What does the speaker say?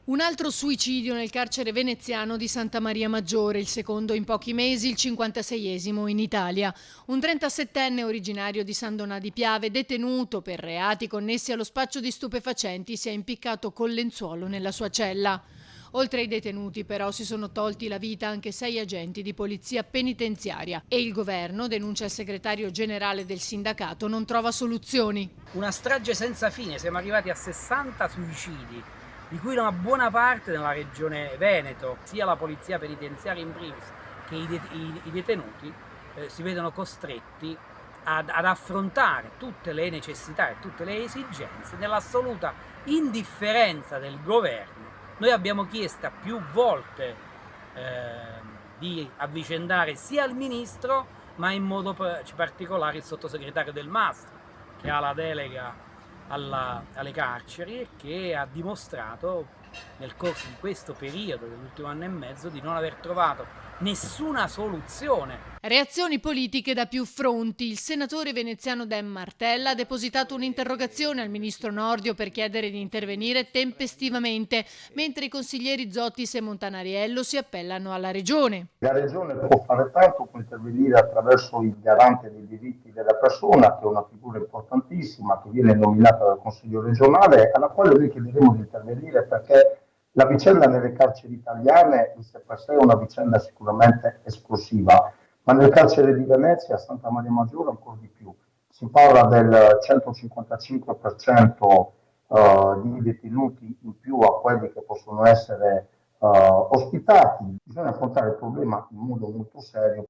Un altro suicidio nel carcere veneziano di Santa Maria Maggiore, il secondo in pochi mesi, il 56esimo in Italia. Un 37enne originario di San Donà di Piave, detenuto per reati connessi allo spaccio di stupefacenti, si è impiccato col lenzuolo nella sua cella. Oltre ai detenuti però si sono tolti la vita anche 6 agenti di polizia penitenziaria e il governo, denuncia il segretario generale del sindacato, non trova soluzioni. Una strage senza fine, siamo arrivati a 60 suicidi, di cui una buona parte nella regione Veneto. Sia la polizia penitenziaria in primis che i detenuti si vedono costretti ad affrontare tutte le necessità e tutte le esigenze nell'assoluta indifferenza del governo. Noi abbiamo chiesto più volte di avvicendare sia il ministro, ma in modo particolare il sottosegretario Del Mastro, che ha la delega alle carceri e che ha dimostrato nel corso di questo periodo, dell'ultimo anno e mezzo, di non aver trovato nessuna soluzione. Reazioni politiche da più fronti. Il senatore veneziano Dem Martella ha depositato un'interrogazione al ministro Nordio per chiedere di intervenire tempestivamente, mentre i consiglieri Zottis e Montanariello si appellano alla Regione. La Regione può fare tanto, può intervenire attraverso il garante dei diritti della persona, che è una figura importantissima, che viene nominata dal Consiglio regionale, alla quale noi chiederemo di intervenire perché la vicenda nelle carceri italiane in sé per sé è una vicenda sicuramente esplosiva, ma nel carcere di Venezia, a Santa Maria Maggiore, ancora di più. Si parla del 155% di detenuti in più a quelli che possono essere ospitati. Bisogna affrontare il problema in modo molto serio.